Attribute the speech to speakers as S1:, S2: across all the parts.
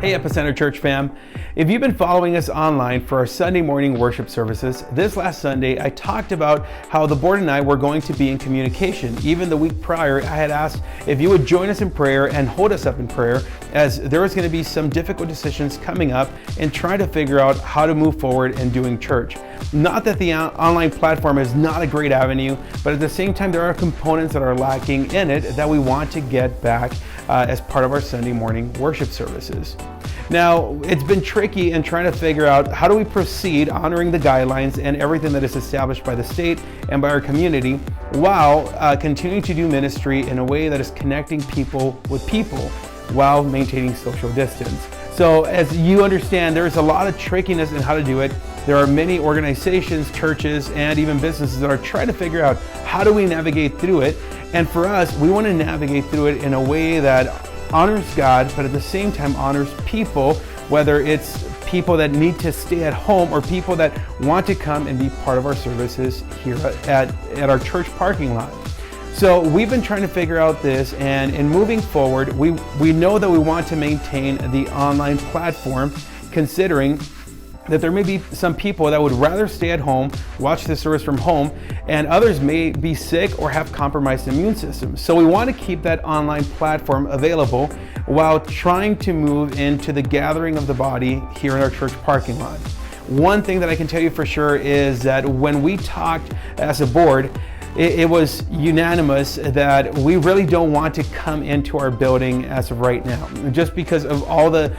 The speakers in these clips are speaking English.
S1: Hey Epicenter Church fam, if you've been following us online for our Sunday morning worship services, this last Sunday I talked about how the board and I were going to be in communication. Even the week prior, I had asked if you would join us in prayer and hold us up in prayer, as there was going to be some difficult decisions coming up and trying to figure out how to move forward in doing church. Not that the online platform is not a great avenue, but at the same time there are components that are lacking in it that we want to get back as part of our Sunday morning worship services. Now, it's been tricky in trying to figure out how do we proceed honoring the guidelines and everything that is established by the state and by our community while continuing to do ministry in a way that is connecting people with people while maintaining social distance. So as you understand, there's a lot of trickiness in how to do it. There are many organizations, churches, and even businesses that are trying to figure out how do we navigate through it. And for us, we want to navigate through it in a way that honors God, but at the same time honors people, whether it's people that need to stay at home or people that want to come and be part of our services here at our church parking lot. So we've been trying to figure out this, and in moving forward, we know that we want to maintain the online platform, considering that there may be some people that would rather stay at home, watch the service from home, and others may be sick or have compromised immune systems. So we want to keep that online platform available while trying to move into the gathering of the body here in our church parking lot. One thing that I can tell you for sure is that when we talked as a board, it was unanimous that we really don't want to come into our building as of right now. Just because of all the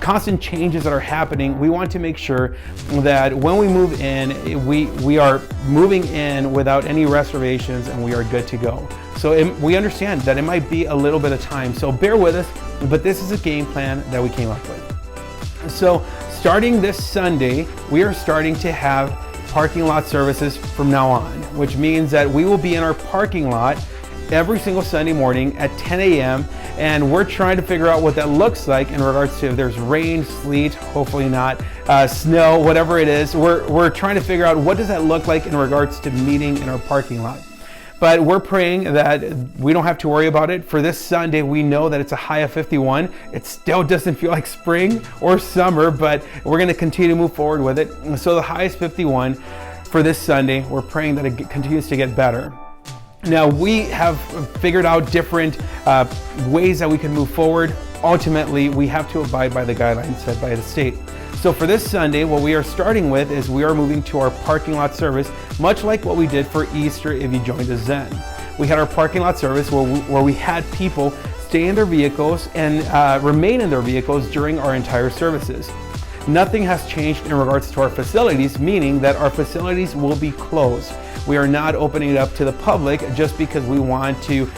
S1: constant changes that are happening, we want to make sure that when we move in, we are moving in without any reservations and we are good to go. So we understand that it might be a little bit of time, so bear with us, but this is a game plan that we came up with. So starting this Sunday, we are starting to have parking lot services from now on, which means that we will be in our parking lot every single Sunday morning at 10 a.m. and we're trying to figure out what that looks like in regards to if there's rain, sleet, hopefully not, snow, whatever it is. We're trying to figure out what does that look like in regards to meeting in our parking lot. But we're praying that we don't have to worry about it. For this Sunday, we know that it's a high of 51. It still doesn't feel like spring or summer, but we're going to continue to move forward with it. So the high is 51 for this Sunday. We're praying that it continues to get better. Now, we have figured out different ways that we can move forward. Ultimately, we have to abide by the guidelines set by the state. So for this Sunday, what we are starting with is we are moving to our parking lot service, much like what we did for Easter if you joined us then. We had our parking lot service where we had people stay in their vehicles and remain in their vehicles during our entire services. Nothing has changed in regards to our facilities, meaning that our facilities will be closed. We are not opening it up to the public just because we want to,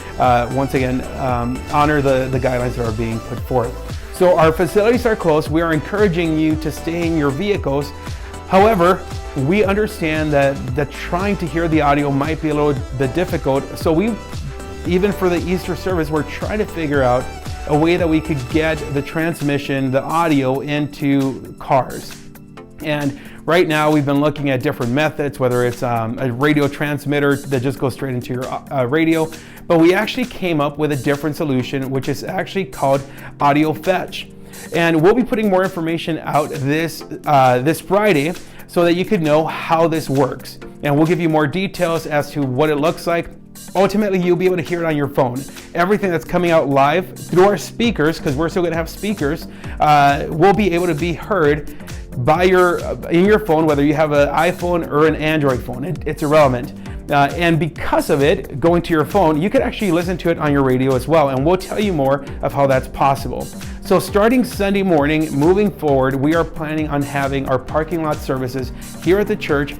S1: once again, honor the guidelines that are being put forth. So our facilities are closed. We are encouraging you to stay in your vehicles. However, we understand that trying to hear the audio might be a little bit difficult. So even for the Easter service, we're trying to figure out a way that we could get the transmission, the audio into cars. And right now we've been looking at different methods, whether it's a radio transmitter that just goes straight into your radio, but we actually came up with a different solution, which is actually called Audio Fetch. And we'll be putting more information out this Friday so that you could know how this works. And we'll give you more details as to what it looks like. Ultimately, you'll be able to hear it on your phone. Everything that's coming out live through our speakers, because we're still going to have speakers, will be able to be heard by in your phone, whether you have an iPhone or an Android phone. It's irrelevant. And because of it, going to your phone, you could actually listen to it on your radio as well. And we'll tell you more of how that's possible. So starting Sunday morning, moving forward, we are planning on having our parking lot services here at the church.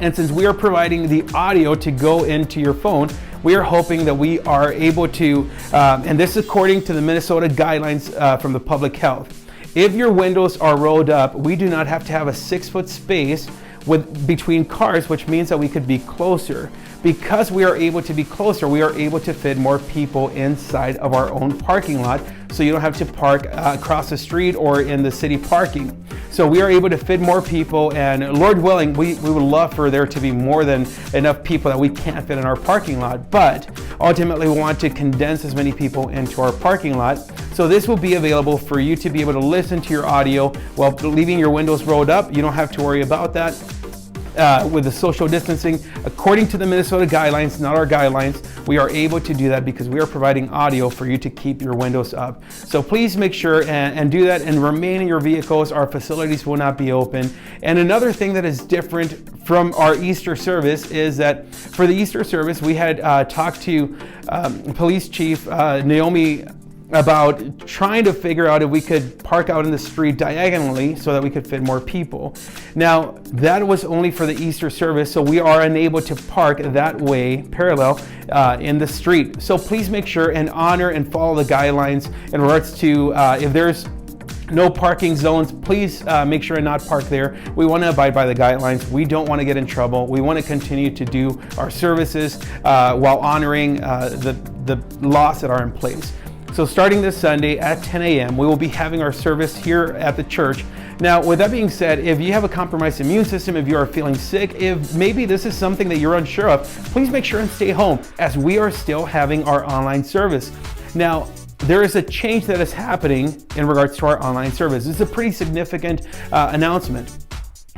S1: And since we are providing the audio to go into your phone, we are hoping that we are able to, and this is according to the Minnesota guidelines from the public health. If your windows are rolled up, we do not have to have a 6-foot space between cars, which means that we could be closer. Because we are able to be closer, we are able to fit more people inside of our own parking lot, so you don't have to park across the street or in the city parking. So we are able to fit more people, and Lord willing, we would love for there to be more than enough people that we can't fit in our parking lot, but ultimately we want to condense as many people into our parking lot So this will be available for you to be able to listen to your audio while leaving your windows rolled up. You don't have to worry about that. With the social distancing, according to the Minnesota guidelines, not our guidelines, we are able to do that because we are providing audio for you to keep your windows up. So please make sure and do that and remain in your vehicles. Our facilities will not be open. And another thing that is different from our Easter service is that for the Easter service, we had talked to Police Chief Naomi about trying to figure out if we could park out in the street diagonally so that we could fit more people. Now, that was only for the Easter service, so we are unable to park that way parallel in the street. So please make sure and honor and follow the guidelines in regards to if there's no parking zones, please make sure and not park there. We want to abide by the guidelines. We don't want to get in trouble. We want to continue to do our services while honoring the laws that are in place. So starting this Sunday at 10 a.m., we will be having our service here at the church. Now, with that being said, if you have a compromised immune system, if you are feeling sick, if maybe this is something that you're unsure of, please make sure and stay home as we are still having our online service. Now, there is a change that is happening in regards to our online service. This is a pretty significant announcement.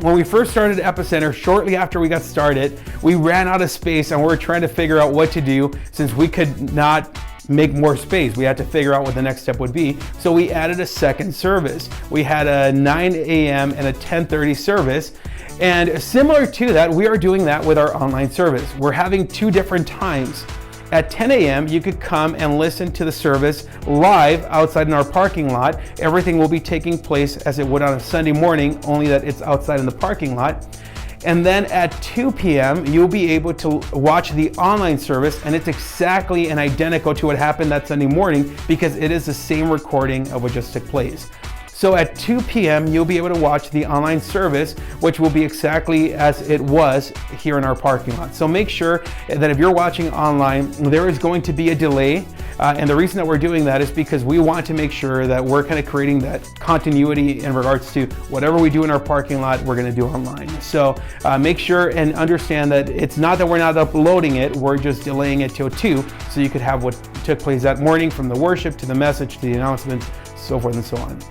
S1: When we first started Epicenter, shortly after we got started, we ran out of space and we were trying to figure out what to do since we could not make more space. We had to figure out what the next step would be. So we added a second service. We had a 9 a.m. and a 10:30 service. And similar to that, we are doing that with our online service. We're having two different times. At 10 a.m., you could come and listen to the service live outside in our parking lot. Everything will be taking place as it would on a Sunday morning, only that it's outside in the parking lot. And then at 2 p.m., you'll be able to watch the online service, and it's exactly and identical to what happened that Sunday morning because it is the same recording of what just took place. So at 2 p.m., you'll be able to watch the online service, which will be exactly as it was here in our parking lot. So make sure that if you're watching online, there is going to be a delay. And the reason that we're doing that is because we want to make sure that we're kind of creating that continuity in regards to whatever we do in our parking lot, we're going to do online. So make sure and understand that it's not that we're not uploading it, we're just delaying it till 2 so you could have what took place that morning from the worship to the message to the announcements, so forth and so on.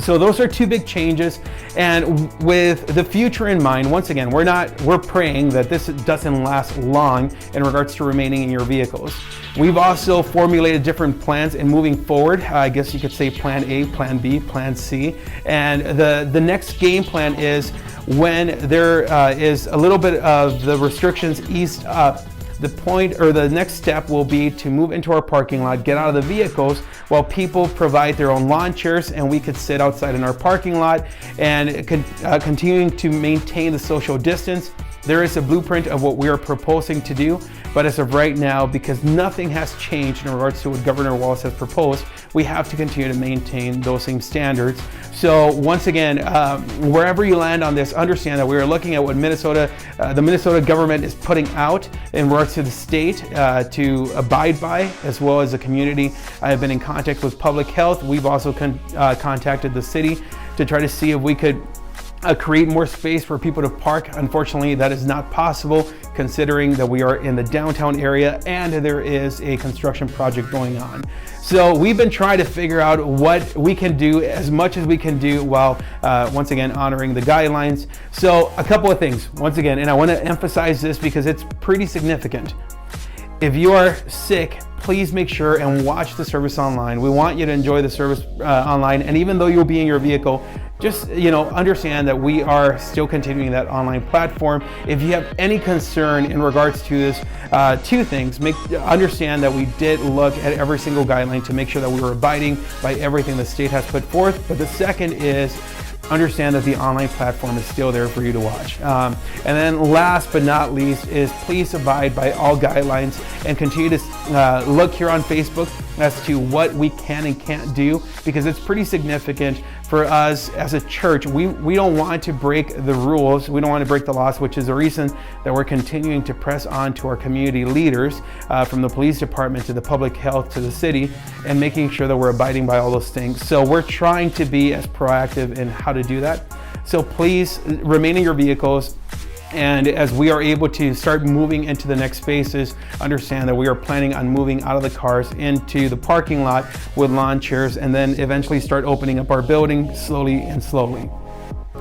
S1: So those are two big changes, and with the future in mind, once again, we're praying that this doesn't last long in regards to remaining in your vehicles. We've also formulated different plans and moving forward. I guess you could say plan A, plan B, plan C. And the next game plan is when there is a little bit of the restrictions eased up. The point or the next step will be to move into our parking lot, get out of the vehicles while people provide their own lawn chairs, and we could sit outside in our parking lot and continuing to maintain the social distance. There is a blueprint of what we are proposing to do, but as of right now, because nothing has changed in regards to what Governor Walz has proposed, we have to continue to maintain those same standards. So once again, wherever you land on this, understand that we are looking at what the Minnesota government is putting out in regards to the state to abide by, as well as the community. I have been in contact with public health. We've also contacted the city to try to see if we could create more space for people to park. Unfortunately, that is not possible considering that we are in the downtown area and there is a construction project going on. So we've been trying to figure out what we can do as much as we can do while once again honoring the guidelines. So a couple of things, once again, and I want to emphasize this because it's pretty significant. If you are sick, please make sure and watch the service online. We want you to enjoy the service online, and even though you'll be in your vehicle, just understand that we are still continuing that online platform. If you have any concern in regards to this, two things: understand that we did look at every single guideline to make sure that we were abiding by everything the state has put forth. But the second is understand that the online platform is still there for you to watch. And then last but not least is please abide by all guidelines and continue to look here on Facebook as to what we can and can't do, because it's pretty significant for us as a church. We don't want to break the rules. We don't want to break the laws, which is the reason that we're continuing to press on to our community leaders, from the police department to the public health to the city, and making sure that we're abiding by all those things. So we're trying to be as proactive in how to do that. So please remain in your vehicles. And as we are able to start moving into the next spaces, understand that we are planning on moving out of the cars into the parking lot with lawn chairs, and then eventually start opening up our building slowly and slowly.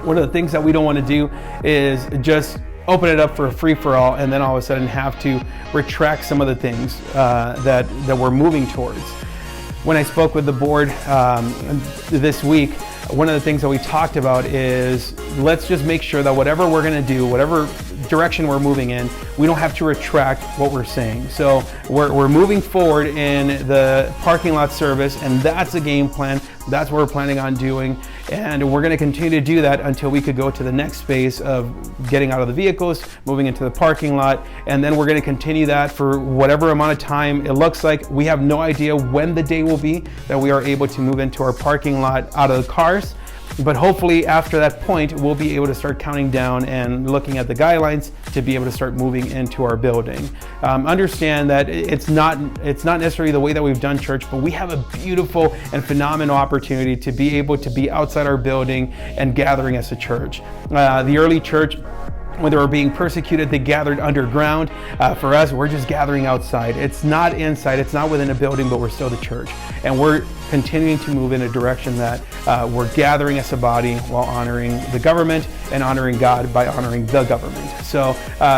S1: One of the things that we don't want to do is just open it up for a free-for-all and then all of a sudden have to retract some of the things that we're moving towards. When I spoke with the board this week, one of the things that we talked about is let's just make sure that whatever we're going to do, whatever direction we're moving in, we don't have to retract what we're saying. So we're moving forward in the parking lot service, and that's a game plan. That's what we're planning on doing, and we're going to continue to do that until we could go to the next phase of getting out of the vehicles, moving into the parking lot, and then we're going to continue that for whatever amount of time it looks like. We have no idea when the day will be that we are able to move into our parking lot out of the cars. But hopefully after that point, we'll be able to start counting down and looking at the guidelines to be able to start moving into our building. Understand that it's not necessarily the way that we've done church, but we have a beautiful and phenomenal opportunity to be able to be outside our building and gathering as a church. The early church, when they were being persecuted, they gathered underground. For us, we're just gathering outside. It's not inside, it's not within a building, but we're still the church. And we're continuing to move in a direction that we're gathering as a body while honoring the government and honoring God by honoring the government. So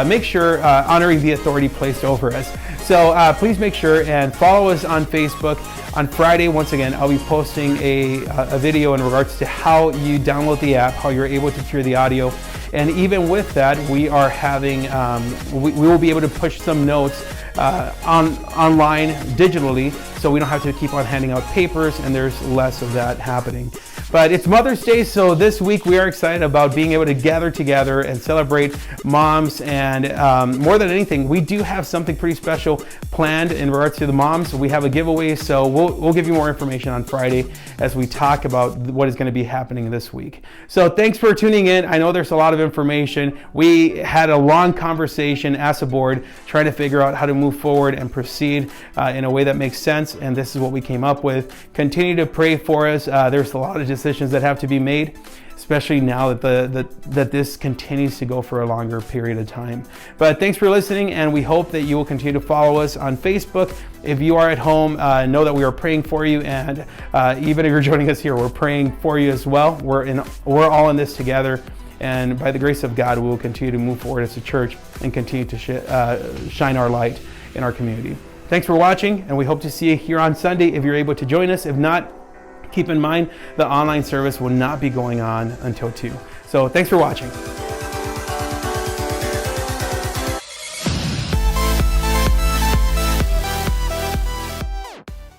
S1: make sure, honoring the authority placed over us. So please make sure and follow us on Facebook. On Friday, once again, I'll be posting a video in regards to how you download the app, how you're able to hear the audio. And even with that, we are having, we will be able to push some notes online digitally, so we don't have to keep on handing out papers, and there's less of that happening. But it's Mother's Day, so this week we are excited about being able to gather together and celebrate moms. And more than anything, we do have something pretty special planned in regards to the moms. We have a giveaway, so we'll give you more information on Friday as we talk about what is going to be happening this week. So thanks for tuning in. I know there's a lot of information. We had a long conversation as a board trying to figure out how to move forward and proceed in a way that makes sense, and this is what we came up with. Continue to pray for us. There's a lot of decisions that have to be made, especially now that this continues to go for a longer period of time. But thanks for listening, and we hope that you will continue to follow us on Facebook. If you are at home, know that we are praying for you, and even if you're joining us here, we're praying for you as well. We're all in this together, and by the grace of God, we will continue to move forward as a church and continue to shine our light in our community. Thanks for watching, and we hope to see you here on Sunday if you're able to join us. If not, keep in mind the online service will not be going on until 2. So thanks for watching.